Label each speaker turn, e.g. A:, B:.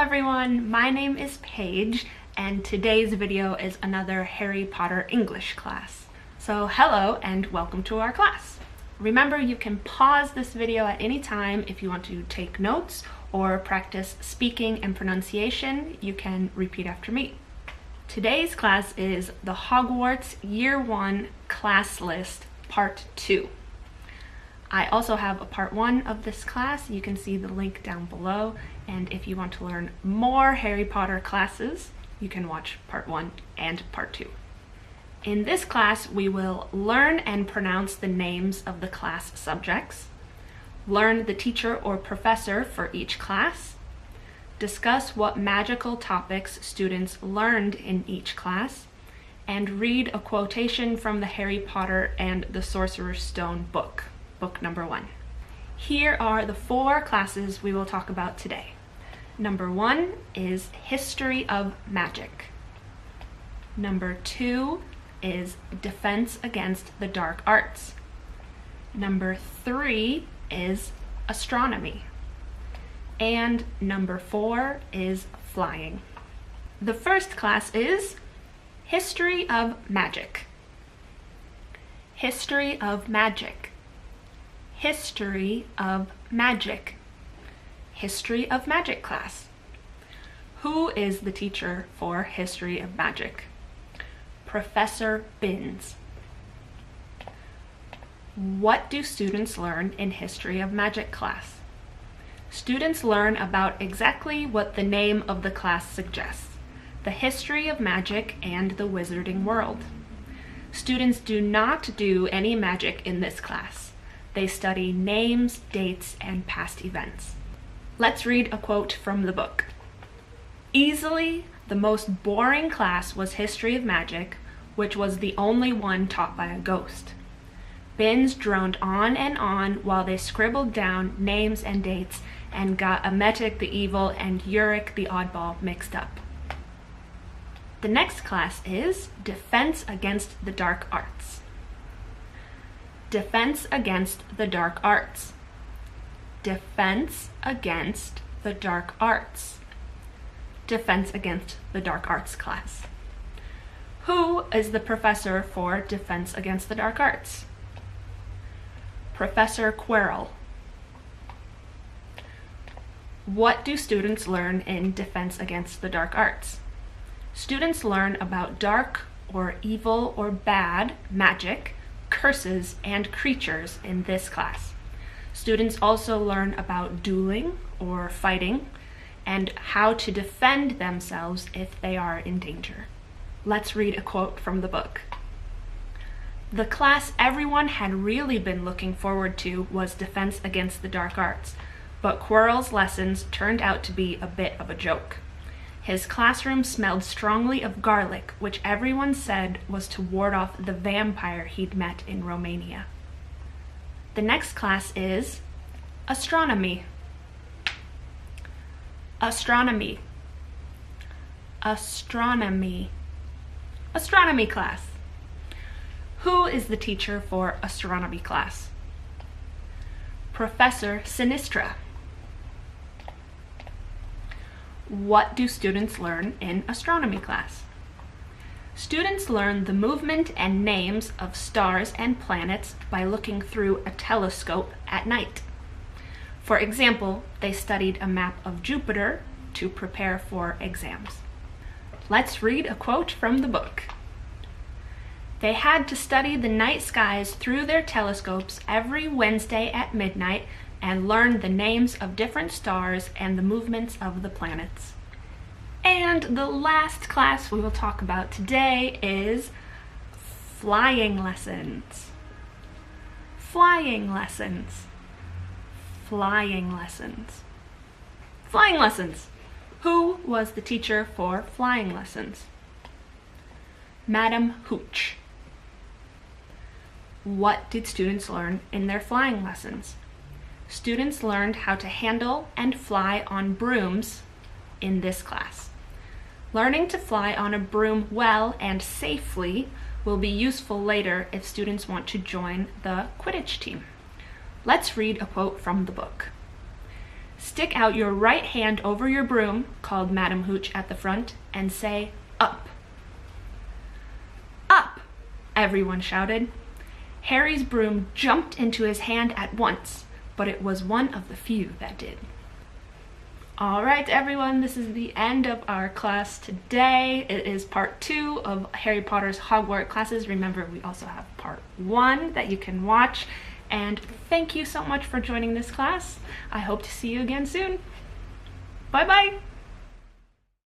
A: everyone, my name is Paige and today's video is another Harry Potter English class. So hello and welcome to our class. Remember, you can pause this video at any time if you want to take notes or practice speaking and pronunciation. You can repeat after me. Today's class is the Hogwarts Year 1 class list part 2. I also have a part 1 of this class. You can see the link down below, and if you want to learn more Harry Potter classes, you can watch part 1 and part 2. In this class, we will learn and pronounce the names of the class subjects, learn the teacher or professor for each class, discuss what magical topics students learned in each class, and read a quotation from the Harry Potter and the Sorcerer's Stone book number 1. Here are the 4 classes we will talk about today. Number 1 is History of Magic. Number 2 is Defense Against the Dark Arts. Number 3 is Astronomy. And number 4 is Flying. The first class is History of Magic. History of Magic. History of Magic. History of Magic class. Who is the teacher for History of Magic? Professor Binns. What do students learn in History of Magic class? Students learn about exactly what the name of the class suggests: the history of magic and the wizarding world. Students do not do any magic in this class. They study names, dates, and past events. Let's read a quote from the book. Easily, the most boring class was History of Magic, which was the only one taught by a ghost. Binns droned on and on while they scribbled down names and dates and got Emetic the Evil and Uric the Oddball mixed up. The next class is Defense Against the Dark Arts. Defense Against the Dark Arts. Defense Against the Dark Arts. Defense Against the Dark Arts class. Who is the professor for Defense Against the Dark Arts? Professor Quirrell. What do students learn in Defense Against the Dark Arts? Students learn about dark or evil or bad magic, curses, and creatures in this class. Students also learn about dueling or fighting and how to defend themselves if they are in danger. Let's read a quote from the book. The class everyone had really been looking forward to was Defense Against the Dark Arts, but Quirrell's lessons turned out to be a bit of a joke. His classroom smelled strongly of garlic, which everyone said was to ward off the vampire he'd met in Romania. The next class is Astronomy. Astronomy. Astronomy. Astronomy class. Who is the teacher for Astronomy class? Professor Sinistra. What do students learn in Astronomy class? Students learn the movement and names of stars and planets by looking through a telescope at night. For example, they studied a map of Jupiter to prepare for exams. Let's read a quote from the book. They had to study the night skies through their telescopes every Wednesday at midnight and learn the names of different stars and the movements of the planets. And the last class we will talk about today is Flying Lessons. Flying Lessons. Flying Lessons. Flying Lessons. Who was the teacher for Flying Lessons? Madam Hooch. What did students learn in their flying lessons? Students learned how to handle and fly on brooms in this class. Learning to fly on a broom well and safely will be useful later if students want to join the Quidditch team. Let's read a quote from the book. Stick out your right hand over your broom, called Madam Hooch at the front, and say, up. Up! Everyone shouted. Harry's broom jumped into his hand at once, but it was one of the few that did. All right, everyone, this is the end of our class today. It is part 2 of Harry Potter's Hogwarts classes. Remember, we also have part 1 that you can watch. And thank you so much for joining this class. I hope to see you again soon. Bye-bye.